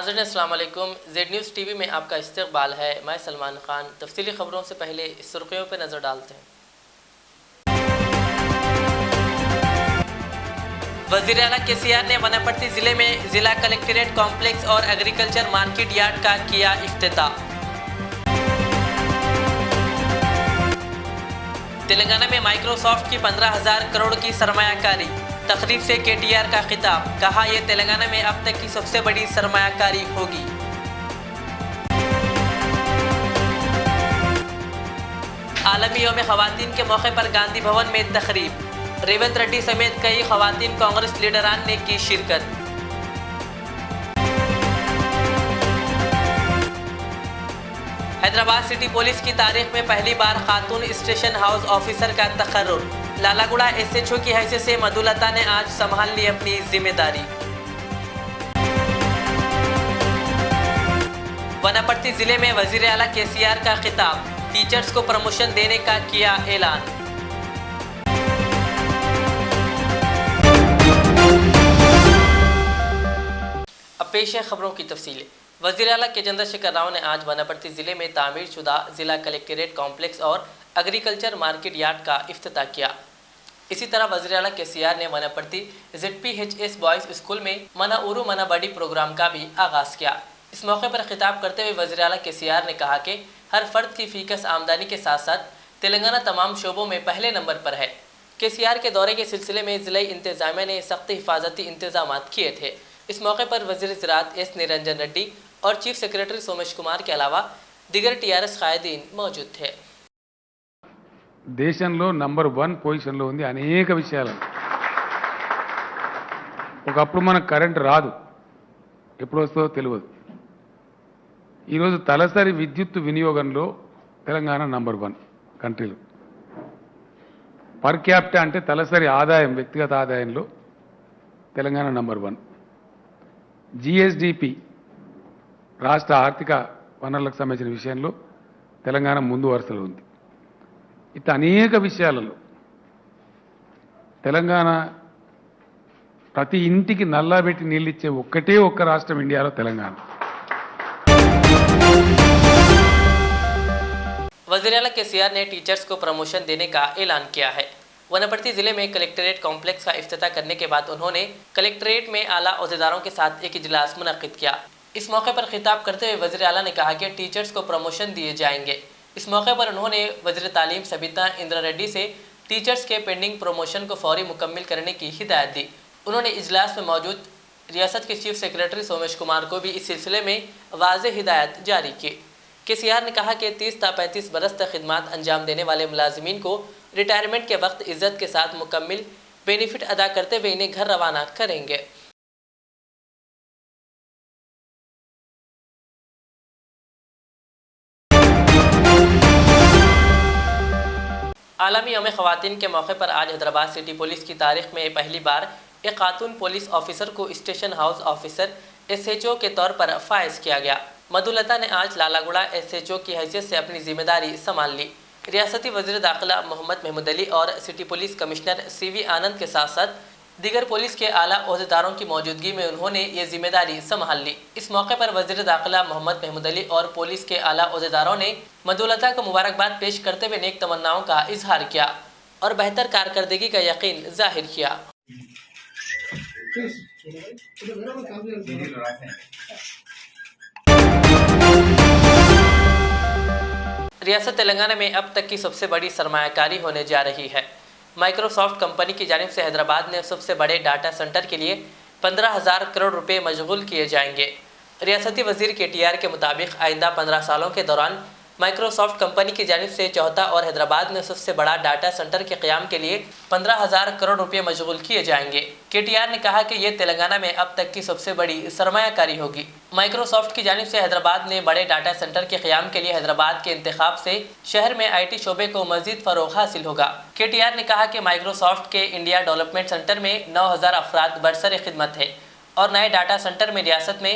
नाज़रीन अस्सलाम वालेकुम। जेड न्यूज़ टीवी में आपका इस्तकबाल है। मैं सलमान खान। तफसीली खबरों से पहले सुर्खियों पर नज़र डालते हैं। वज़ीर आला KCR ने वनापट्टी ज़िले में ज़िला कलेक्ट्रेट कॉम्प्लेक्स और एग्रीकल्चर मार्केट यार्ड का किया इफ्तिताह। तेलंगाना में माइक्रोसॉफ्ट की 15,000 करोड़ की सरमायाकारी। तकरीब से KTR का खिताब, कहा यह तेलंगाना में अब तक की सबसे बड़ी सरमायाकारी होगी। आलमी यौम ख़वातीन के मौके पर गांधी भवन में तकरीब। रेवंत रेड्डी समेत कई ख़वातीन कांग्रेस लीडरान ने की शिरकत। हैदराबाद सिटी पुलिस की तारीख में पहली बार खातून स्टेशन हाउस ऑफिसर का तकर्रुर। लालागुड़ा SHO की हैसियत से मधुलता ने आज संभाल ली अपनी जिम्मेदारी। वनापट्टी जिले में वजीर आला KCR का खिताब, टीचर्स को प्रमोशन देने का किया ऐलान। अब पेश है खबरों की तफसील। वज़ीर आला के चंद्रशेखर राव ने आज वनापट्टी ज़िले में तामीर शुदा ज़िला कलेक्ट्रेट कॉम्प्लेक्स और एग्रीकल्चर मार्केट यार्ड का इफ्तिताह किया। इसी तरह वज़ीर आला KCR ने वनापट्टी ZPHS बॉयज़ स्कूल में मना उरू मना बड़ी प्रोग्राम का भी आगाज़ किया। इस मौके पर खिताब करते हुए वज़ीर आला KCR ने कहा कि हर फर्द की फ़ीकस आमदनी के साथ साथ तेलंगाना तमाम शोबों में पहले नंबर पर है। KCR के दौरे के सिलसिले में ज़िला इंतज़ामिया ने सख्त हिफाजती इंतजाम किए थे। इस मौके पर वज़ीर ज़राअत S निरंजन रेड्डी और चीफ सेक्रेटरी सोमेश कुमार के अलावा दिगर TRS कायदीन मौजूद थे। దేశంలో నంబర్ 1 పొజిషన్లో ఉంది అనేక విషయాలు. ఒకప్పుడు మనకు కరెంట్ రాదు, ఎప్పుడు వస్తుందో తెలియదు. ఈరోజు తలసరి విద్యుత్ వినియోగంలో తెలంగాణ నంబర్ 1 కంట్రీలో. పర్ క్యాపిటా అంటే తలసరి ఆదాయం, వ్యక్తిగత ఆదాయంలో తెలంగాణ నంబర్ 1. GSDP రాష్ట్ర ఆర్థిక వనరులకు సంబంధించిన విషయంలో తెలంగాణ ముందు వరుసలో ఉంది. ఇట్లా అనేక విషయాలలో తెలంగాణ ప్రతి ఇంటికి నల్లాబెట్టి నీళ్ళిచ్చే ఒక్కటే ఒక్క రాష్ట్రం ఇండియాలో తెలంగాణ. वज़ीर आला KCR ने टीचर्स को प्रमोशन देने का ऐलान किया है। वनापट्टी जिले में कलेक्ट्रेट कॉम्प्लेक्स का इफ्तिताह करने के बाद उन्होंने कलेक्ट्रेट में आला ओहदेदारों के साथ एक इजलास मुनक्किद किया। इस मौके पर खिताब करते हुए वज़ीर आला ने कहा कि टीचर्स को प्रमोशन दिए जाएंगे। इस मौके पर उन्होंने वज़ीर तालीम सबिता इंदिरा रेड्डी से टीचर्स के पेंडिंग प्रमोशन को फौरी मुकम्मल करने की हिदायत दी। उन्होंने इजलास में मौजूद रियासत के चीफ सेक्रेटरी सोमेश कुमार को भी इस सिलसिले में वाज़ेह हिदायत जारी की। KCR ने कहा कि 30 से 35 बरस तक खिदमत अंजाम देने वाले मुलाजिमीन को रिटायरमेंट के वक्त इज्जत के साथ मुकम्मल बेनिफिट अदा करते हुए इन्हें घर रवाना करेंगे। आलमी यौम ख़वातीन के मौके पर आज हैदराबाद सिटी पुलिस की तारीख में पहली बार एक खातून पुलिस ऑफिसर को स्टेशन हाउस ऑफिसर SHO के तौर पर फायज किया गया। मधुलता ने आज लालागुड़ा SHO की हैसियत से अपनी जिम्मेदारी संभाल ली। रियासती वज़ीर दाखिला मोहम्मद महमूद अली और सिटी पुलिस कमिश्नर CV आनंद के साथ साथ दीगर पुलिस के आला ओहदेदारों की मौजूदगी में उन्होंने ये जिम्मेदारी संभाल ली। इस मौके पर वज़ीर दाखिला मोहम्मद महमूद अली और पुलिस के आला ओहदेदारों ने मधुलता को मुबारकबाद पेश करते हुए नेक तमन्नाओं का इजहार किया और बेहतर कारकर्दगी का यकीन जाहिर किया। रियासत तेलंगाना में अब तक की सबसे बड़ी सरमायाकारी होने जा रही है। माइक्रोसॉफ्ट कंपनी की जानिब से हैदराबाद में सबसे बड़े डाटा सेंटर के लिए 15,000 करोड़ रुपए मशगूल किए जाएंगे। रियासती वज़ीर KTR के मुताबिक आइंदा 15 सालों के दौरान माइक्रोसॉफ्ट कंपनी की जानिब से चौथा और हैदराबाद में सबसे बड़ा डाटा सेंटर के क़याम के लिए 15,000 करोड़ रुपए मशगूल किए जाएंगे। KTR ने कहा कि ये तेलंगाना में अब तक की सबसे बड़ी सरमायाकारी होगी। माइक्रोसॉफ्ट की जानिब से हैदराबाद में बड़े डाटा सेंटर के क़याम के लिए हैदराबाद के इंतखाब से शहर में IT शोबे को मज़ीद फ़रोग़ हासिल होगा। KTR ने कहा कि माइक्रोसॉफ्ट के इंडिया डेवलपमेंट सेंटर में 9,000 अफराद बरसर खिदमत है और नए डाटा सेंटर में रियासत में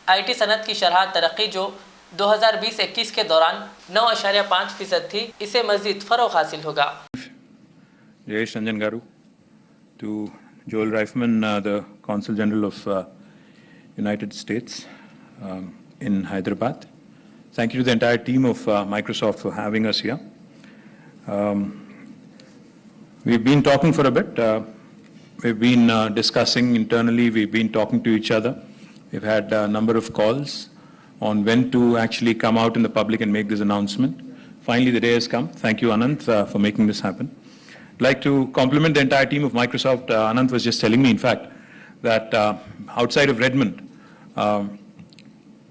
IT सनत की शरह तरक्की जो 2020-21 के दौरान 9.5% थी, इसे मज़ीद फ़रोग़ हासिल होगा। Jayesh Ranjan Garu, to Joel Reifman, the Consul General of United States, in Hyderabad. Thank you to the entire team of Microsoft for having us here. We've been talking for a bit. We've been discussing internally. We've been talking to each other. We've had a number of calls on when to actually come out in the public and make this announcement. Finally, the day has come. Thank you, Anant, for making this happen. I'd like to compliment the entire team of Microsoft. Anant was just telling me, in fact, that outside of Redmond,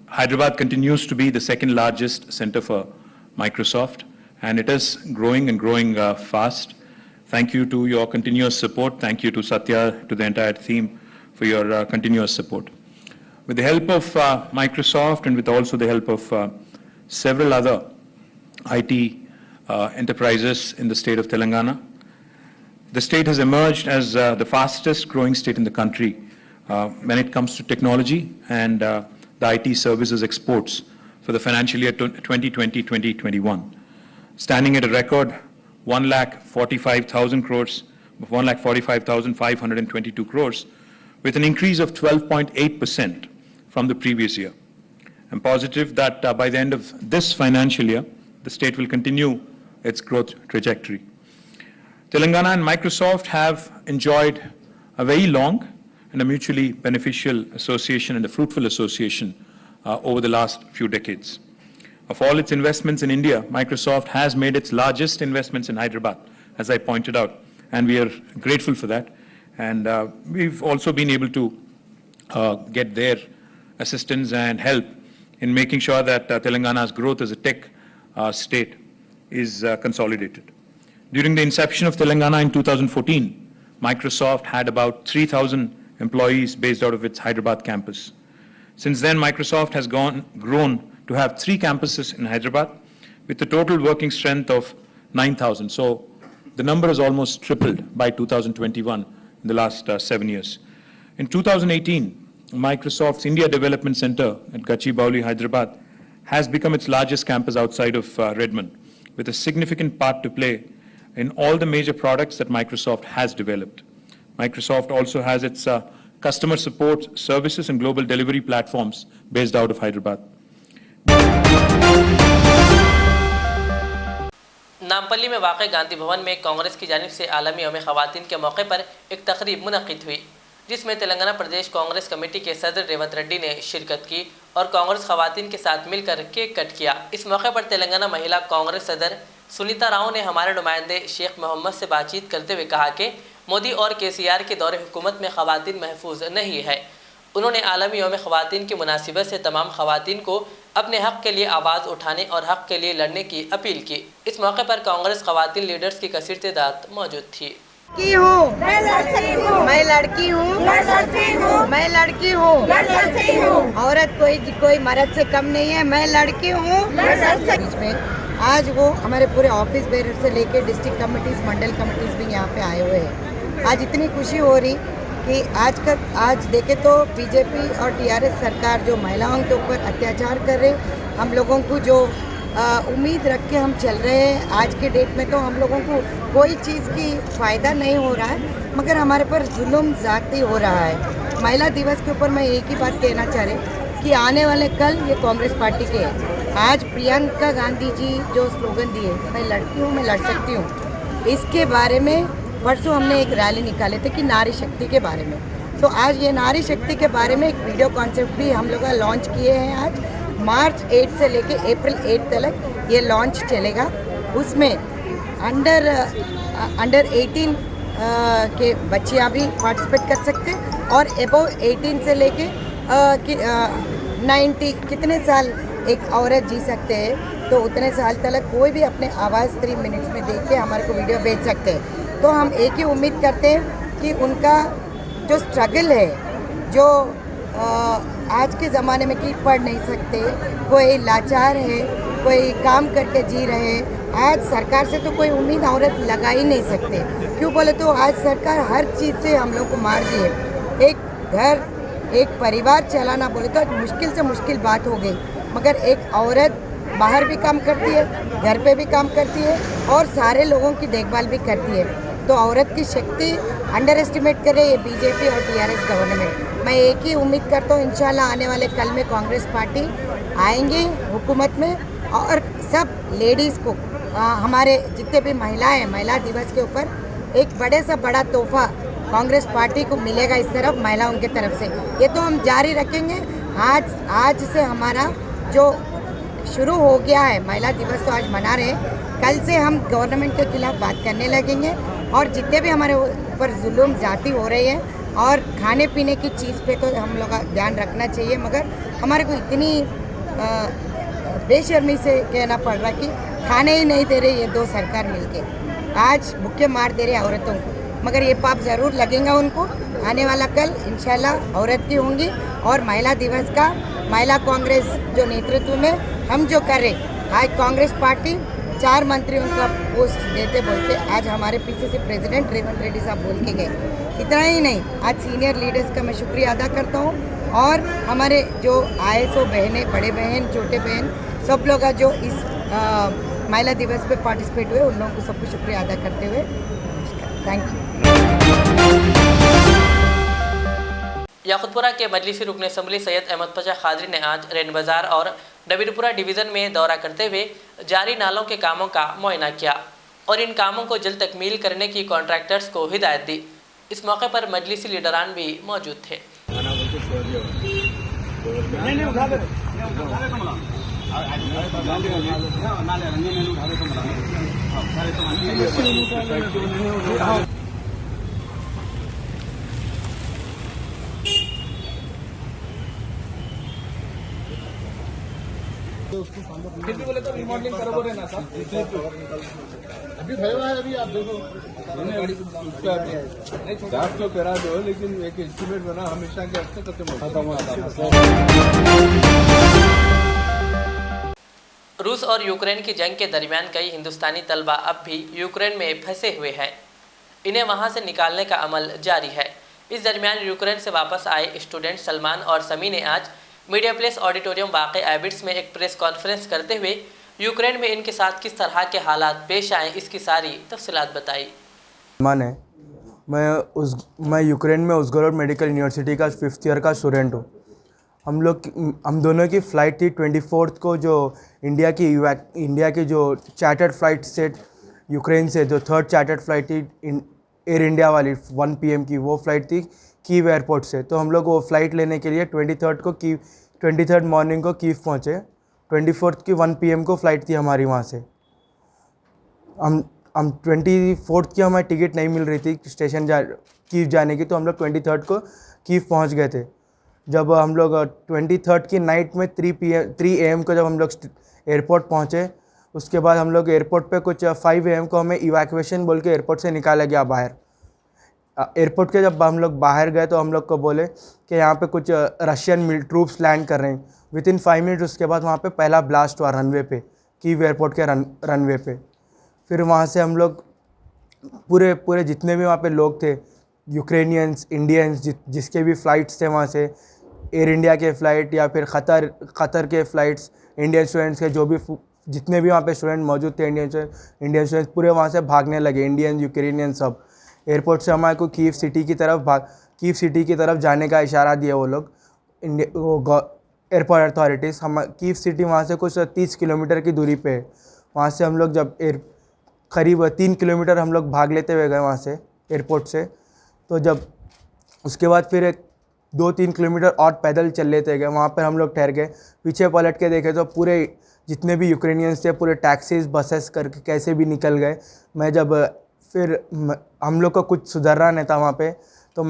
Hyderabad continues to be the second largest center for Microsoft, and it is growing and growing fast. Thank you to your continuous support. Thank you to Satya, to the entire team for your continuous support. With the help of Microsoft and with also the help of several other IT enterprises in the state of Telangana, the state has emerged as the fastest growing state in the country when it comes to technology and the IT services exports for the financial year 2020-2021, standing at a record 1,45,000 crores, 1,45,522 crores, with an increase of 12.8% from the previous year. I'm positive that by the end of this financial year, the state will continue its growth trajectory. Telangana and Microsoft have enjoyed a very long and a mutually beneficial association and a fruitful association over the last few decades. Of all its investments in India, Microsoft has made its largest investments in Hyderabad, as I pointed out, and we are grateful for that. And we've also been able to get their assistance and help in making sure that Telangana's growth as a tech state is consolidated. During the inception of Telangana in 2014, Microsoft had about 3,000 employees based out of its Hyderabad campus. Since then, Microsoft has grown to have 3 campuses in Hyderabad with a total working strength of 9,000. So the number has almost tripled by 2021 in the last 7 years. In 2018, Microsoft's India Development Center at Gachibowli, Hyderabad, has become its largest campus outside of Redmond, with a significant part to play in all the major products that Microsoft has developed. Microsoft also has its customer support services and global delivery platforms based out of Hyderabad. Nampally में वाक़ गांधी भवन में कांग्रेस की जानिब से आलमी यौम ख़वातीन के मौके पर एक तकरीब मुनक़िद हुई, जिसमें तेलंगाना प्रदेश कांग्रेस कमेटी के सदर रेवंत रेड्डी ने शिरकत की और कांग्रेस ख़वातीन के साथ मिलकर केक कट किया। इस मौके पर तेलंगाना महिला कांग्रेस सदर सुनीता राव ने हमारे नुमाइंदे शेख मोहम्मद से बातचीत करते हुए कहा कि मोदी और केसीआर के दौरे हुकूमत में ख़वातीन महफूज नहीं है। उन्होंने आलमी यौम ख़वातीन की मुनासिबत से तमाम ख़वातीन को अपने हक़ के लिए आवाज़ उठाने और हक़ के लिए लड़ने की अपील की। इस मौके पर कांग्रेस ख़वातीन लीडर्स की कसीर तादाद मौजूद थी। मैं लड़की हूँ, मैं लड़की हूँ, औरत कोई मर्द से कम नहीं है। मैं लड़की हूँ। बीच में आज वो हमारे पूरे ऑफिस बेरर से लेके डिस्ट्रिक्ट कमिटीज़, मंडल कमिटीज़ भी यहाँ पे आए हुए हैं। आज इतनी खुशी हो रही कि आज देखे तो बीजेपी और टीआरएस सरकार जो महिलाओं के ऊपर अत्याचार कर रहे, हम लोगों को जो उम्मीद रख के हम चल रहे हैं, आज के डेट में तो हम लोगों को कोई चीज़ की फ़ायदा नहीं हो रहा है, मगर हमारे पर जुल्म ज़्यादती हो रहा है। महिला दिवस के ऊपर मैं एक ही बात कहना चाह रही कि आने वाले कल ये कांग्रेस पार्टी के हैं। आज प्रियंका गांधी जी जो स्लोगन दिए, मैं लड़की हूँ, मैं लड़ सकती हूँ, इसके बारे में परसों हमने एक रैली निकाले थे कि नारी शक्ति के बारे में। तो आज ये नारी शक्ति के बारे में एक वीडियो कॉन्सेप्ट भी हम लोग लॉन्च किए हैं। आज मार्च 8 से लेके अप्रैल 8 तक ये लॉन्च चलेगा। उसमें अंडर 18 के बच्चियाँ भी पार्टिसिपेट कर सकते हैं और अबव 18 से लेके 90 कितने साल एक औरत जी सकते हैं, तो उतने साल तक कोई भी अपने आवाज़ 3 मिनट्स में देख के हमारे को वीडियो भेज सकते हैं। तो हम एक ही उम्मीद करते हैं कि उनका जो स्ट्रगल है, जो आज के ज़माने में कि पढ़ नहीं सकते, कोई लाचार है, कोई काम करके जी रहे, आज सरकार से तो कोई उम्मीद औरत लगा ही नहीं सकते। क्यों बोले तो आज सरकार हर चीज़ से हम लोग को मार दी है। एक घर, एक परिवार चलाना बोले तो मुश्किल से मुश्किल बात हो गई, मगर एक औरत बाहर भी काम करती है, घर पे भी काम करती है और सारे लोगों की देखभाल भी करती है। तो औरत की शक्ति अंडर एस्टिमेट करे ये बीजेपी और टीआरएस गवर्नमेंट। मैं एक ही उम्मीद करता हूँ, इंशाल्लाह आने वाले कल में कांग्रेस पार्टी आएंगे हुकूमत में और सब लेडीज़ को हमारे जितने भी महिलाएं हैं, महिला दिवस के ऊपर एक बड़े से बड़ा तोहफा कांग्रेस पार्टी को मिलेगा इस तरफ महिलाओं की तरफ से। ये तो हम जारी रखेंगे। आज से हमारा जो शुरू हो गया है महिला दिवस, तो आज मना रहे हैं, कल से हम गवर्नमेंट के खिलाफ बात करने लगेंगे और जितने भी हमारे ऊपर जुल्म जाती हो रही है और खाने पीने की चीज़ पे तो हम लोग का ध्यान रखना चाहिए, मगर हमारे को इतनी बेशर्मी से कहना पड़ रहा कि खाने ही नहीं दे रहे ये दो सरकार मिलके, आज भूखे मार दे रहे औरतों को, मगर ये पाप ज़रूर लगेगा उनको। आने वाला कल इंशाल्लाह औरत की होंगी और महिला दिवस का महिला कांग्रेस जो नेतृत्व में हम जो कर रहे, आज कांग्रेस पार्टी 4 मंत्री उनका पोस्ट देते बोलते, आज हमारे पीसीसी प्रेसिडेंट रेवंत रेड्डी साहब बोल के गए। इतना ही नहीं, आज सीनियर लीडर्स का मैं शुक्रिया अदा करता हूँ और हमारे जो ISO बहनें, बड़े बहन, छोटे बहन, सब लोग जो इस महिला दिवस पे पार्टिसिपेट हुए, उन लोगों को सबको शुक्रिया अदा करते हुए थैंक यू। याकुतपुरा के मजलिसी रुकन असम्बली सैयद अहमद पचा खादरी ने आज रेन बाजार और नबीरपुरा डिवीज़न में दौरा करते हुए जारी नालों के कामों का मुआयना किया और इन कामों को जल्द तकमील करने की कॉन्ट्रैक्टर्स को हिदायत दी। इस मौके पर मजलिसी लीडरान भी मौजूद थे। फिर भी बोले तो रिमॉडलिंग करोगे ना सर, अभी भया है, अभी आप देखो जांच तो करा दो, लेकिन एक एस्टिमेट बना हमेशा के हफ्ते खत्म होता है। रूस और यूक्रेन की जंग के दरमियान कई हिंदुस्तानी तलबा अब भी यूक्रेन में फंसे हुए हैं। इन्हें वहां से निकालने का अमल जारी है। इस दरमियान यूक्रेन से वापस आए स्टूडेंट सलमान और समी ने आज मीडिया प्लेस ऑडिटोरियम वाक़ एबिट्स में एक प्रेस कॉन्फ्रेंस करते हुए यूक्रेन में इनके साथ किस तरह के हालात पेश आए, इसकी सारी तफसीलात बताई। मैं यूक्रेन में उज़गोरोड मेडिकल यूनिवर्सिटी का 5th ईयर का स्टूडेंट हूँ। हम दोनों की फ़्लाइट थी 24 को, जो इंडिया की जो चार्टर्ड फ्लाइट से यूक्रेन से जो 3rd चार्टर्ड फ्लाइट थी एयर इंडिया वाली 1 PM की, वो फ़्लाइट थी कीव एयरपोर्ट से। तो हम लोग वो फ़्लाइट लेने के लिए 23rd मॉर्निंग को कीव पहुँचे। 24th की 1 PM को फ़्लाइट थी हमारी वहाँ से। हम 24th की हमारी टिकट नहीं मिल रही थी कीव जाने की, तो हम लोग 23rd को कीव पहुँच गए थे। जब हम लोग 23rd की नाइट में 3 AM को जब हम लोग एयरपोर्ट पहुँचे, उसके बाद हम लोग एयरपोर्ट पे कुछ 5 AM को हमें इवैक्यूएशन बोल के एयरपोर्ट से निकाला गया बाहर। एयरपोर्ट के जब हम लोग बाहर गए तो हम लोग को बोले कि यहाँ पे कुछ रशियन ट्रूप्स लैंड कर रहे हैं। विदिन 5 मिनट उसके बाद वहाँ पे पहला ब्लास्ट हुआ रनवे पे, कीव एयरपोर्ट के रनवे पे। फिर वहाँ से हम लोग पूरे जितने भी वहाँ पे लोग थे, यूक्रेनियंस, इंडियंस, जिसके भी फ़्लाइट्स थे वहाँ से, एयर इंडिया के फ़्लाइट या फिर क़तर के फ़्लाइट्स, इंडियन स्टूडेंट्स के जो भी जितने भी वहाँ पे स्टूडेंट मौजूद थे, इंडियन स्टूडेंट्स पूरे वहाँ से भागने लगे, इंडियन, यूक्रेनियन सब। एयरपोर्ट से हमारे को कीव सिटी की तरफ जाने का इशारा दिया वो लोग, एयरपोर्ट अथॉरिटीज़। हम कीव सिटी वहाँ से कुछ 30 किलोमीटर की दूरी पे है। वहाँ से हम लोग जब करीब 3 किलोमीटर हम लोग भाग लेते हुए गए वहाँ से एयरपोर्ट से। तो जब उसके बाद फिर 2-3 किलोमीटर और पैदल चल लेते गए। वहाँ पर हम लोग ठहर गए, पीछे पलट के देखे तो पूरे जितने भी यूक्रेनियंस थे पूरे टैक्सीज, बसेस करके कैसे भी निकल गए। फिर हम लोग को कुछ सुधरना नहीं था वहाँ पे, तो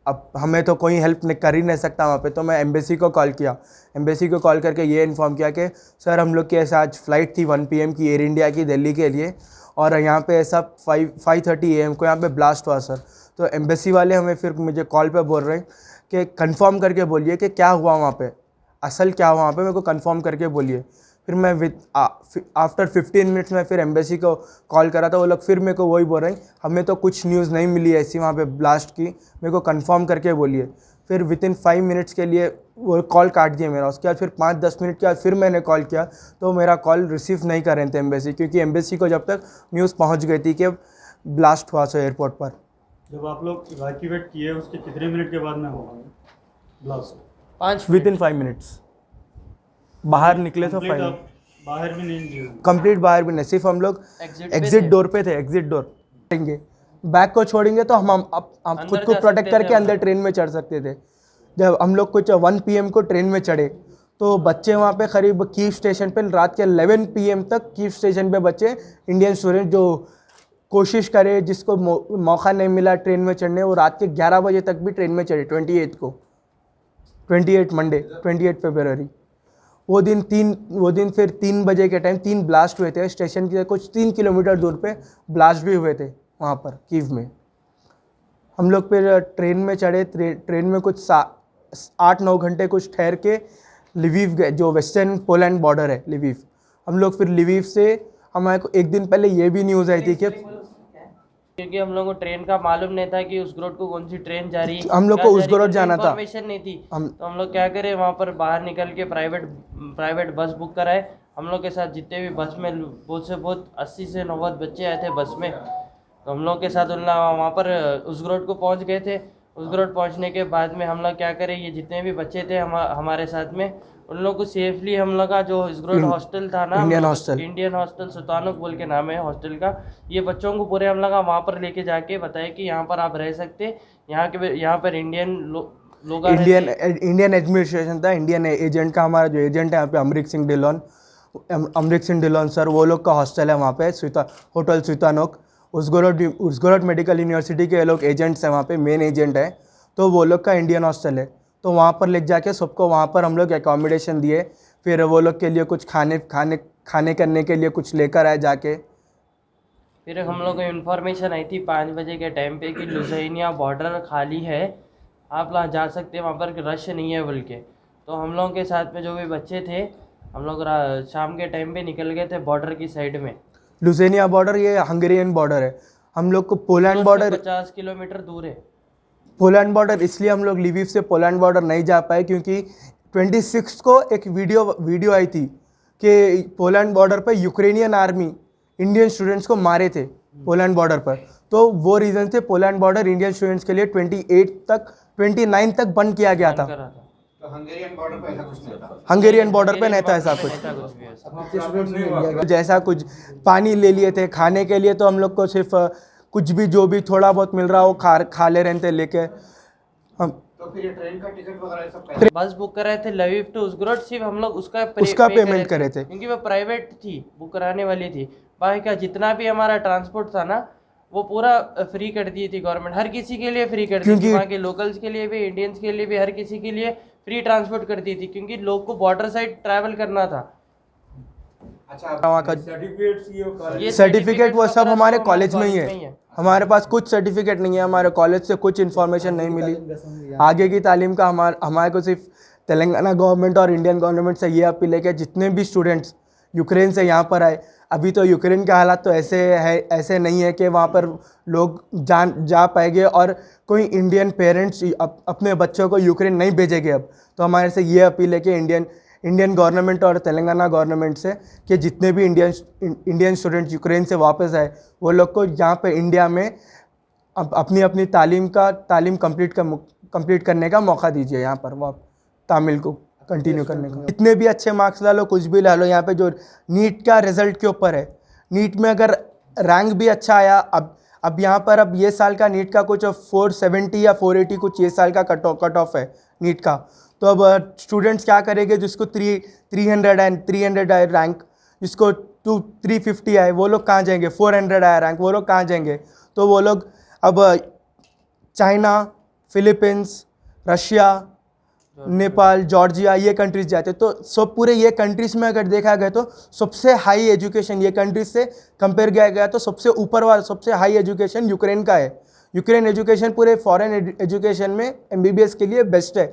अब हमें तो कोई हेल्प कर ही नहीं सकता वहाँ पे। तो मैं एम्बेसी को कॉल किया, एम्बेसी को कॉल करके ये इन्फॉर्म किया कि सर हम लोग की ऐसा आज फ़्लाइट थी 1 PM की एयर इंडिया की दिल्ली के लिए, और यहाँ पे ऐसा 5:30 AM को यहाँ पे ब्लास्ट हुआ सर। तो एम्बेसी वाले हमें फिर मुझे कॉल पे बोल रहे हैं कि कंफर्म करके बोलिए कि क्या हुआ वहाँ पे, असल क्या हुआ वहाँ पे, मेरे को कंफर्म करके बोलिए। फिर मैं आफ्टर 15 मिनट्स में फिर एम्बेसी को कॉल करा था। वो लोग फिर मेरे को वही बोल रहे हैं हमें तो कुछ न्यूज़ नहीं मिली ऐसी वहाँ पे ब्लास्ट की, मेरे को कंफर्म करके बोलिए। फिर वितिन 5 मिनट्स के लिए वो कॉल काट दिया मेरा। उसके बाद फिर 5-10 मिनट के बाद फिर मैंने कॉल किया तो मेरा कॉल रिसीव नहीं कर रहे थे एम्बेसी, क्योंकि एम्बेसी को जब तक न्यूज़ पहुँच गई थी कि ब्लास्ट हुआ एयरपोर्ट पर। जब आप लोग इवैक्यूएट किए उसके कितने मिनट के बाद में हुआ? 5 विद इन 5 मिनट्स बाहर निकले तो 5 बाहर भी नहीं कंप्लीट बाहर भी नहीं, सिर्फ हम लोग एग्जिट डोर पे थे। एग्जिट डोर छोड़ेंगे, बैग को छोड़ेंगे तो हम खुद को प्रोटेक्ट करके अंदर ट्रेन में चढ़ सकते थे। जब हम लोग कुछ 1 PM को ट्रेन में चढ़े तो बच्चे वहाँ पे करीब कीव स्टेशन पे रात के 11 PM तक कीव स्टेशन पे बच्चे इंडियन स्टूडेंट जो कोशिश करे, जिसको मौका नहीं मिला ट्रेन में चढ़ने, वो रात के 11 बजे तक भी ट्रेन में चढ़े। 28 मंडे 28 फरवरी वो दिन फिर 3 बजे के टाइम 3 ब्लास्ट हुए थे स्टेशन के कुछ 3 किलोमीटर दूर पे ब्लास्ट भी हुए थे वहाँ पर कीव में। हम लोग फिर ट्रेन में चढ़े, ट्रेन में कुछ 8-9 घंटे कुछ ठहर के लिविव गए, जो वेस्टर्न पोलैंड बॉर्डर है लिविव। हम लोग फिर लिविव से हमारे को एक दिन पहले ये भी न्यूज़ आई थी कि क्योंकि हम लोग को ट्रेन का मालूम नहीं था कि उस्गुरोड को कौन सी ट्रेन जा रही है, हम लोग को उस्गुरोड जाना था, इन्फॉर्मेशन नहीं थी। तो हम लोग क्या करें, वहाँ पर बाहर निकल के प्राइवेट बस बुक कराए। हम लोग के साथ जितने भी बस में बहुत से बहुत 80 से 90 बच्चे आए थे बस में। तो हम लोग के साथ उन वहाँ पर उस्गुरोड को पहुँच गए थे। उस्गुरोड पहुँचने के बाद में हम लोग क्या करें, ये जितने भी बच्चे थे हमारे साथ में, उन लोग को सेफली हम लोग का जो उस्गुरोड हॉस्टल था ना, इंडियन हॉस्टल सुल्तानुक बोल के नाम है हॉस्टल का, ये बच्चों को पूरे हम लोग वहाँ पर लेके जाके बताया कि यहाँ पर आप रह सकते, यहाँ पर इंडियन एडमिनिस्ट्रेशन था, इंडियन एजेंट का, हमारा जो एजेंट है यहाँ पे अमरीक सिंह ढिल्लोन सर, वो लोग का हॉस्टल है वहाँ पे होटल सुल्तानुक। उस्गुरोड मेडिकल यूनिवर्सिटी के लोग एजेंट्स हैं वहाँ पे, मेन एजेंट है, तो वो लोग का इंडियन हॉस्टल है। तो वहाँ पर ले जाके सबको वहाँ पर हम लोग एकोमोडेशन दिए, फिर वो लोग के लिए कुछ खाने करने के लिए कुछ लेकर आए जाके। फिर हम लोग को इन्फॉर्मेशन आई थी 5 बजे के टाइम पे कि लुझानिया बॉर्डर खाली है, आप वहाँ जा सकते हैं, वहाँ पर रश नहीं है बोल के। तो हम लोगों के साथ में जो भी बच्चे थे, हम लोग शाम के टाइम पे निकल गए थे बॉर्डर की साइड में। लुझानिया बॉर्डर ये हंगेरियन बॉर्डर है, हम लोग को पोलैंड बॉर्डर 50 किलोमीटर दूर है। पोलैंड बॉर्डर इसलिए हम लोग लिविव से पोलैंड बॉर्डर नहीं जा पाए क्योंकि 26 को एक वीडियो आई थी कि पोलैंड बॉर्डर पर यूक्रेनियन आर्मी इंडियन स्टूडेंट्स को मारे थे पोलैंड बॉर्डर पर। तो वो रीज़न से पोलैंड बॉर्डर इंडियन स्टूडेंट्स के लिए 29 तक बंद किया गया था। तो हंगेरियन बॉर्डर पे ऐसा कुछ नहीं था, हंगेरियन बॉर्डर पे नहीं था ऐसा कुछ, जैसा कुछ पानी ले लिए थे खाने के लिए, तो हम लोग को सिर्फ कुछ भी जो भी थोड़ा बहुत मिल रहा हो खा ले रहे थे लेके। तो फिर ये ट्रेन का टिकट वगैरह सब बस बुक कराए थे लिविव टू उस्गुरोड, सिर्फ हम लोग उसका पेमेंट करे थे क्योंकि वो प्राइवेट थी, बुक कराने वाली थी। बाकी का जितना भी हमारा ट्रांसपोर्ट था ना, वो पूरा फ्री कर दी थी गवर्नमेंट, हर किसी के लिए फ्री कर दी थी, वहाँ के लोकल्स के लिए भी, इंडियंस के लिए भी, हर किसी के लिए फ्री ट्रांसपोर्ट कर दी थी, क्योंकि लोग को बॉर्डर साइड ट्रैवल करना था। अच्छा, वहाँ का सर्टिफिकेट वो सब हमारे कॉलेज में ही है, हमारे पास कुछ सर्टिफिकेट नहीं है, हमारे कॉलेज से कुछ इन्फॉर्मेशन नहीं मिली आगे की तालीम का। हमारे को सिर्फ तेलंगाना गवर्नमेंट और इंडियन गवर्नमेंट से ये अपील है कि जितने भी स्टूडेंट्स यूक्रेन से यहाँ पर आए, अभी तो यूक्रेन का हालात तो ऐसे नहीं है कि वहाँ पर लोग जा पाएंगे और कोई इंडियन पेरेंट्स अपने बच्चों को यूक्रेन नहीं भेजेंगे अब। तो हमारे से ये अपील है कि इंडियन गवर्नमेंट और तेलंगाना गवर्नमेंट से कि जितने भी इंडियन स्टूडेंट्स यूक्रेन से वापस आए, वो लोग को यहाँ पे इंडिया में अपनी तालीम कंप्लीट करने का मौका दीजिए, यहाँ पर वो तामिल को कंटिन्यू करने का। जितने भी अच्छे मार्क्स ला लो, कुछ भी ला लो, यहाँ पे जो नीट का रिजल्ट के ऊपर है, नीट में अगर रैंक भी अच्छा आया, अब यहाँ पर अब ये साल का नीट का कुछ 470 या 480 कुछ ये साल का कट ऑफ है नीट का। तो अब स्टूडेंट्स क्या करेंगे, जिसको 300 आए रैंक, जिसको 350 आए, वो लोग कहाँ जाएंगे, 400 आया रैंक, वो लोग कहाँ जाएंगे। तो वो लोग अब China, Philippines, Russia, Nepal, Georgia, ये कंट्रीज जाते। तो सब पूरे ये कंट्रीज़ में अगर देखा गया तो सबसे हाई एजुकेशन ये कंट्रीज से कंपेयर किया गया तो सबसे ऊपर वाला सबसे हाई एजुकेशन यूक्रेन का है। यूक्रेन एजुकेशन पूरे फॉरेन एजुकेशन में MBBS के लिए बेस्ट है।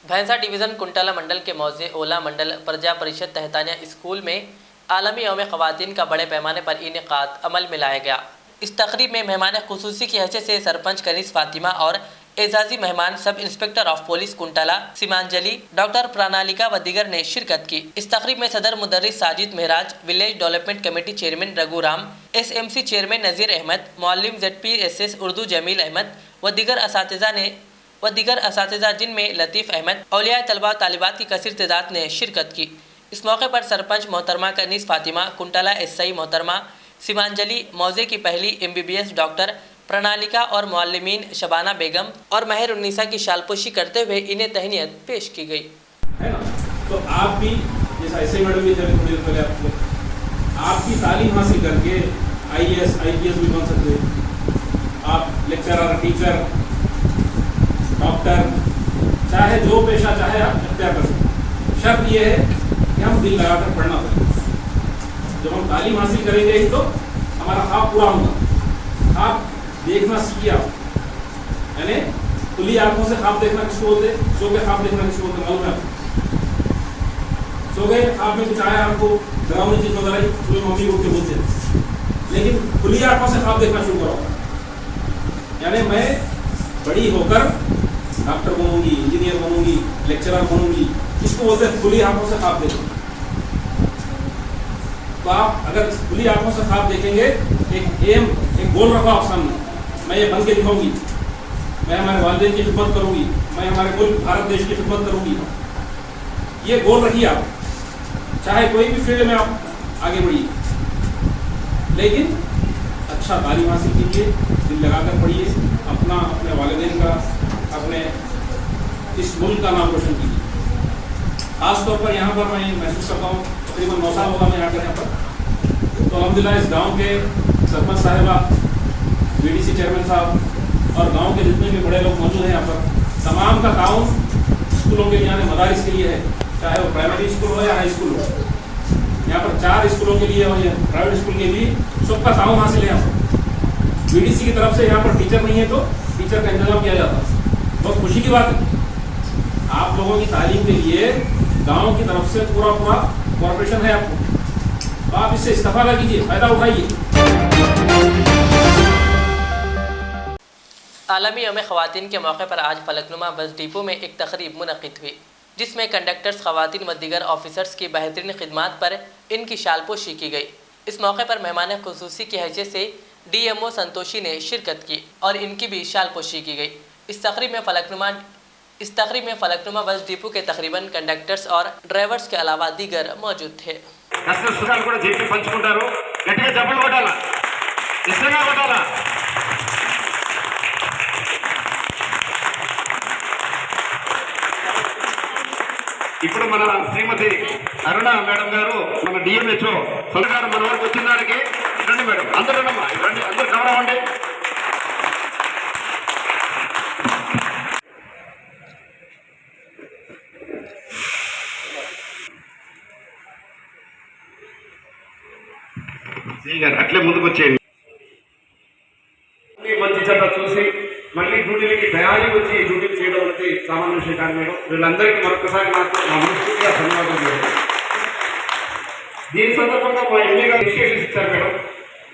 भैंसा डिवीज़न कुंटाला मंडल के मौजे ओला मंडल प्रजा परिषद तहतानिया स्कूल में आलमी यौम ख़वातीन का बड़े पैमाने पर इनेकाद अमल में लाया गया। इस तकरीब में मेहमान खुसूसी की हैसियत से सरपंच कनीस फातिमा और एजाजी मेहमान sub inspector of police Kuntla Seemanjali doctor Pranalika व दीगर ने शिरकत की। इस तकरीब में सदर मुदर्रिस Sajid Maharaj, village development committee chairman Raghuram, SMC chairman Nazir Ahmad, मौलिम ZPSS उर्दू जमील अहमद व दीगर असातिज़ा जिनमें लतीफ़ अहमद, औलिया तलबा तालिबात की कसीर तादाद ने शिरकत की। इस मौके पर सरपंच मोहतरमा कनीस फातिमा, कुंटला SI मोहतरमा सीमांजलि, मौजे की पहली MBBS डॉक्टर प्रणालिका और मौलमीन शबाना बेगम और महर उन्नीसा की शालपोशी करते हुए इन्हें तहनीत पेश की गई। है ना, तो आप भी जैसा ऐसे मैडम भी थोड़ी देर पहले आपकी तालीम हासिल करके IAS IPS भी बन सकते हैं। आप लेक्चरर, टीचर, डॉक्टर, चाहे जो पेशा चाहे आप इख्तियार कर सकते। शर्त यह है कि हम दिल लगाकर पढ़ना पड़ेगा। जब हम तालीम हासिल करेंगे ही तो हमारा ख्वाब पूरा होगा। आप देखना सीखिए, आप यानी खुली आंखों से ख्वाब देखना किसको बोलते, सो के ख्वाब देखना किसको बोलते, मालूम है आपको? सो गए ख्वाब में कुछ आया आपको, डरावनी चीज नजर आई, सुबह मम्मी उठ के बोलते। लेकिन खुली आंखों से ख्वाब देखना शुरू करो, यानी मैं बड़ी होकर डॉक्टर बनूंगी, इंजीनियर बनूंगी, लेक्चरर बनूंगी, इसको बोलते हैं खुली आंखों से ख्वाब देखना। तो आप अगर खुली आंखों से ख्वाब देखेंगे, एक गोल रखो आप सामने, मैं ये बन के दिखाऊंगी, मैं हमारे वालिदैन की खिदमत करूंगी, मैं हमारे मुल्क भारत देश की खिदमत करूंगी। ये गोल रखिए आप, चाहे कोई भी फील्ड में आप आगे बढ़िए, लेकिन अच्छा तालीम हासिल कीजिए, दिल लगाकर पढ़िए, अपने वालिदैन का, अपने इस मुल्क का नाम रोशन कीजिए। खास तौर पर यहाँ पर मैं महसूस करता हूँ, तकरीबन 9 साल होगा मैं आकर यहाँ पर, तो अल्हम्दुलिल्लाह इस गांव के सरपंच साहिबा, BDC चेयरमैन साहब और गांव के जितने भी बड़े लोग मौजूद हैं यहाँ पर, तमाम का ताउन स्कूलों के यहाँ मदारिस के लिए है, चाहे वो प्राइमरी स्कूल हो या हाई स्कूल हो। यहाँ पर 4 स्कूलों के लिए और ये प्राइवेट स्कूल के लिए सबका ताउन हासिल है। यहाँ पर BDC की तरफ से यहाँ पर टीचर नहीं है तो टीचर का इंतजाम किया जाता है। बहुत खुशी की बात है, आप लोगों की तालीम के लिए गाँव की तरफ से पूरा कॉर्पोरेशन है आपको, तो आप इससे इस्तेफादा कीजिए, फायदा उठाइए। आलमी यौम ख़वातीन के मौके पर आज फलकनुमा बस डिपो में एक तकरीब मुनक़िद हुई, जिसमें कंडक्टर्स, ख़वातीन व दीगर ऑफिसर्स की बेहतरीन खिदमात पर इनकी शालपोशी की गई। इस मौके पर मेहमान खुसूसी की हैसियत से DMO संतोषी ने शिरकत की और इनकी भी शालपोशी की गई। इस तकरीब में फलकनुमा बस डिपो के तकरीबन कंडक्टर्स और ड्राइवर्स के अलावा दीगर मौजूद थे। सुखाలు కూడా చెప్పి పంచుకుంటారు, గట్టిగా జబ్బలు కొట్టాలా, ఇష్టంగా కొట్టాలా। ఇప్పుడు మన శ్రీమతి అరుణ మేడం గారు, మన DMHO సొంతగారు మన వరకు వచ్చిన దానికి రండి మేడం, అందరూ రండి, అందరూ కవర్ అవ్వండి। అట్లే ముందుకు వచ్చేయండి। మంచి చెడ్డ చూసి మళ్ళీ డ్యూటీలకి తయారీ వచ్చి డ్యూటీలు చేయడం అనేది సామాన్య విషయం కాదు మేడం। వీళ్ళందరికీ మరొకసారి నాకు నా మనస్ఫూర్తిగా ధన్యవాదాలు మేడం। దీని సందర్భంగా మా ఎంఏ గారు విశేషం ఇచ్చారు మేడం।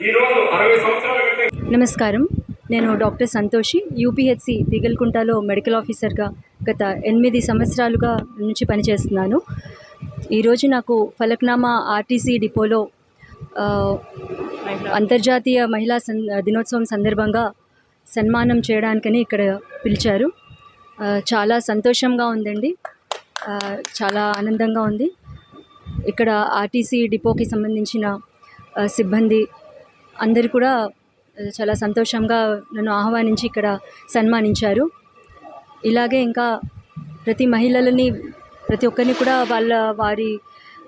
ఈరోజు 60 సంవత్సరాల కంటే నమస్కారం, నేను డాక్టర్ సంతోషి, UPHC తీగల్కుంటలో మెడికల్ ఆఫీసర్గా గత 8 సంవత్సరాలుగా నుంచి పనిచేస్తున్నాను। ఈరోజు నాకు ఫలక్నామా RTC డిపోలో అంతర్జాతీయ మహిళా దినోత్సవం సందర్భంగా సన్మానం చేయడానికని ఇక్కడ పిలిచారు। చాలా సంతోషంగా ఉందండి, చాలా ఆనందంగా ఉంది। ఇక్కడ RTC డిపోకి సంబంధించిన సిబ్బంది అందరూ కూడా చాలా సంతోషంగా నన్ను ఆహ్వానించి ఇక్కడ సన్మానించారు। ఇలాగే ఇంకా ప్రతి ఒక్కరిని కూడా వారి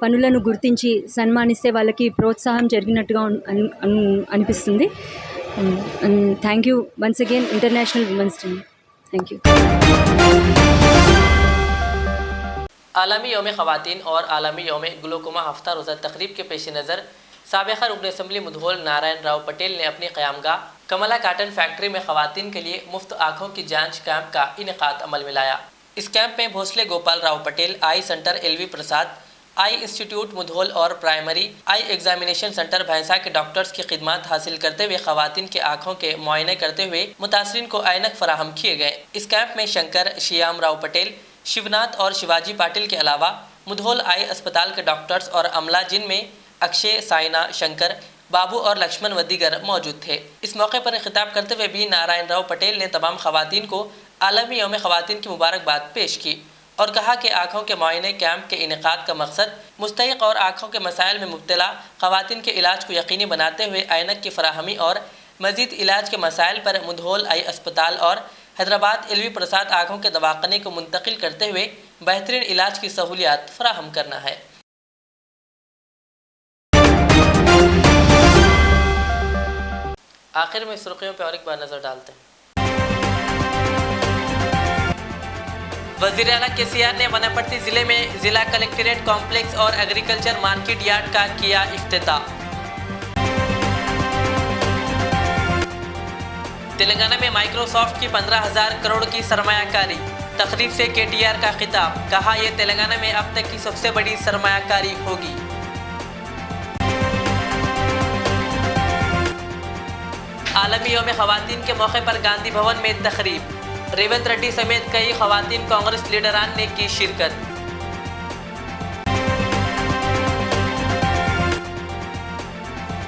పనులను గుర్తించి సన్మానిస్తే వాళ్ళకి ప్రోత్సాహం జరిగినట్టుగా అనిపిస్తుంది। Thank you once again international women's day. Thank you. आलमी यौम ख़वातीन और आलमी यौम ग्लूकोमा हफ्ता रोज़ा तकरीब के पेश नज़र साबिक़ा रुकन असम्बली मुधोल नारायण राव पटेल ने अपनी क़यामगाह कमला काटन फैक्ट्री में ख़वातीन के लिए मुफ्त आँखों की जाँच कैंप का इनेकाद अमल में लाया। इस कैंप में भोसले गोपाल राव पटेल, आई सेंटर LV प्रसाद, आई इंस्टीट्यूट मुधोल और प्राइमरी आई एग्जामिनेशन सेंटर भैंसा के डॉक्टर्स की खिदमत हासिल करते हुए खवातीन के आँखों के मुआयने करते हुए मुतासरीन को ऐनक फराहम किए गए। इस कैंप में शंकर, श्याम राव पटेल, शिवनाथ और शिवाजी पाटिल के अलावा मुधोल आई अस्पताल के डॉक्टर्स और अमला, जिनमें अक्षय, साइना, शंकर, बाबू और लक्ष्मण व दीगर मौजूद थे। इस मौके पर खिताब करते हुए बी नारायण राव पटेल ने तमाम खवातीन को आलमी यौम खवातीन की मुबारकबाद पेश की और कहा कि आँखों के मुआयने कैंप के इनेकाद का मकसद मुस्तहिक और आँखों के मसाइल में मुब्तला खवातीन के इलाज को यकीनी बनाते हुए ऐनक की फराहमी और मजीद इलाज के मसाइल पर मुधोल आई अस्पताल और हैदराबाद एलवी प्रसाद आँखों के दवाखाने को मुंतकिल करते हुए बेहतरीन इलाज की सहूलियात फराहम करना है। आखिर में सुर्खियों पर और एक बार नजर डालते हैं। वज़ीर आला केसीआर ने वनापट्टी जिले में जिला कलेक्ट्रेट कॉम्प्लेक्स और एग्रीकल्चर मार्केट यार्ड का किया इफ्तिताह। तेलंगाना में माइक्रोसॉफ्ट की 15,000 करोड़ की सरमायाकारी, तकरीब से केटीआर का खिताब, कहा यह तेलंगाना में अब तक की सबसे बड़ी सरमायाकारी होगी। आलमी यौम खवातीन के मौके पर गांधी भवन में तकरीब, रेवंत रेड्डी समेत कई खवातीन कांग्रेस लीडरान ने की शिरकत।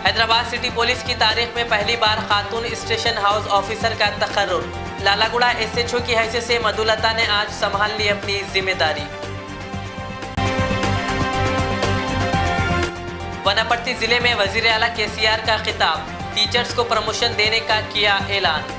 हैदराबाद सिटी पुलिस की तारीख में पहली बार खातून स्टेशन हाउस ऑफिसर का तकर्रुर, लालागुड़ा एसएचओ की हैसियत से मधुलता ने आज संभाल ली अपनी जिम्मेदारी। वनापट्टी जिले में वजीर आला केसीआर का खिताब, टीचर्स को प्रमोशन देने का किया ऐलान।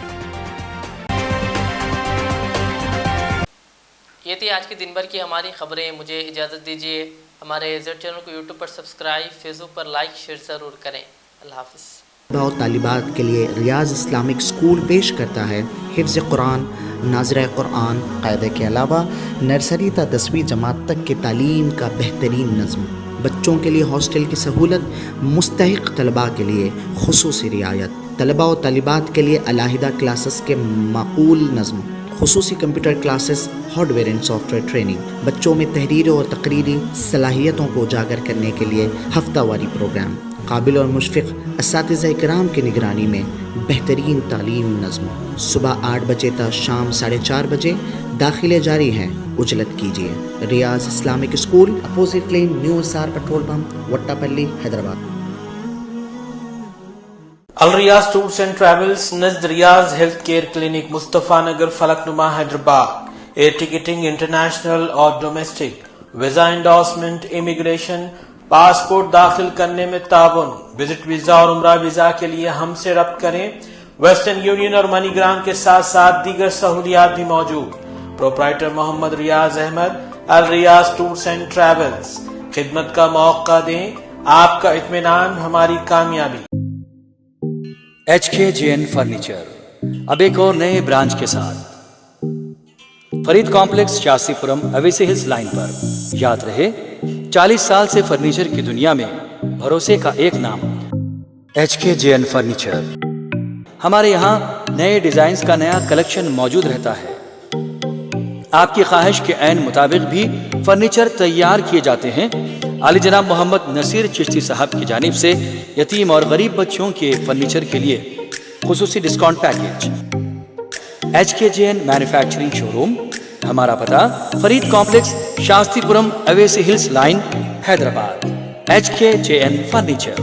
ये थी आज के दिन भर की हमारी खबरें। मुझे इजाज़त दीजिए। हमारे जेड चैनल को यूट्यूब पर सब्सक्राइब, फेसबुक पर लाइक, शेयर ज़रूर करें। अल्लाह हाफ़िज़। तलबा तालिबात के लिए रियाज इस्लामिक स्कूल पेश करता है हिफ्ज़ कुरान, नाज़िर कुरान क़ायदे के अलावा नर्सरी ता 10वीं जमात तक के तालीम का बेहतरीन नज़्म। बच्चों के लिए हॉस्टल की सहूलत, मुस्तहिक तलबा के लिए खुसूसी रियायत, तलबा और तालिबात के लिए अलहदा क्लासेस के माकूल नज़्म, खुसूसी computer classes, hardware and software training, बच्चों में तहरीर और तकरीरी सलाहियतों को उजागर करने के लिए हफ्तावारी प्रोग्राम, काबिल और मुशफ़िक़ असातिज़ा इकराम की निगरानी में बेहतरीन तालीम नज़्म। सुबह 8 बजे तक शाम 4:30 बजे दाखिले जारी हैं, उजलत कीजिए। Riyaz Islamic school, opposite lane, new SR petrol pump, Vattapalli, Hyderabad. Al Riyaz tours and travels नज़द Riyaz health care clinic, Mustafa Nagar, Falaknuma, Hyderabad. Air ticketing international और domestic, visa endorsement, immigration, passport दाखिल करने में ताउन, विजिट वीजा और उम्रा वीजा के लिए हमसे रब्त करें। वेस्टर्न यूनियन और मनीग्राम के साथ साथ दीगर सहूलियात भी मौजूद। Proprietor Mohammad Riyaz Ahmad, Al Riyaz tours and travels. खिदमत का मौका दें, आपका इत्मीनान हमारी कामयाबी। HKJN फर्नीचर अब एक और नए ब्रांच के साथ Farid complex, Shastripuram, Owaisi hills line पर। याद रहे, 40 साल से फर्नीचर की दुनिया में भरोसे का एक नाम HKJN फर्नीचर। हमारे यहाँ नए डिजाइन का नया कलेक्शन मौजूद रहता है। आपकी ख्वाहिश के ऐन मुताबिक भी फर्नीचर तैयार किए जाते हैं। आली जनाब मोहम्मद नसीर चिश्ती साहब की जानिब से यतीम और गरीब बच्चों के फर्नीचर के लिए खुसूसी discount package. HKJN manufacturing showroom, हमारा पता Farid complex, Shastripuram, Owaisi hills line, Hyderabad. HKJN furniture.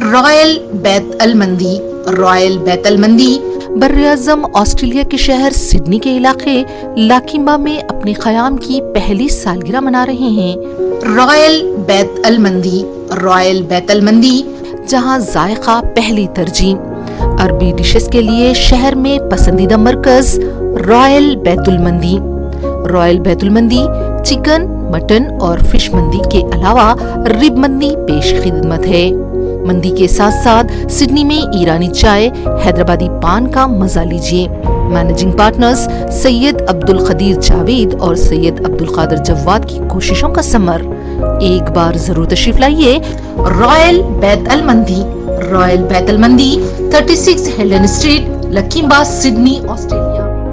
Royal बैत अल मंदी। रॉयल बैत अल मंदी बर्र-ए-आज़म ऑस्ट्रेलिया के शहर सिडनी के इलाके लाकिम्बा में अपने क़याम की पहली सालगिरह मना रहे हैं। रॉयल बैत अल मंदी। रॉयल बैत अल मंदी, जहां जायका पहली तरजीह। अरबी डिशेस के लिए शहर में पसंदीदा मरकज रॉयल बैतुल मंदी। रॉयल बैतुल मंदी चिकन, मटन और फिश मंदी के अलावा रिब मंदी पेश खिदमत है। मंदी के साथ साथ सिडनी में ईरानी चाय, हैदराबादी पान का मजा लीजिए। मैनेजिंग पार्टनर्स सैयद अब्दुल खदीर जावेद और सैयद अब्दुल कादिर जवाद की कोशिशों का समर। एक बार जरूर तशरीफ लाइए। रॉयल बैत अल मंदी। रॉयल बैत अल मंदी 36 हेलन स्ट्रीट, लकीम्बा, सिडनी, ऑस्ट्रेलिया।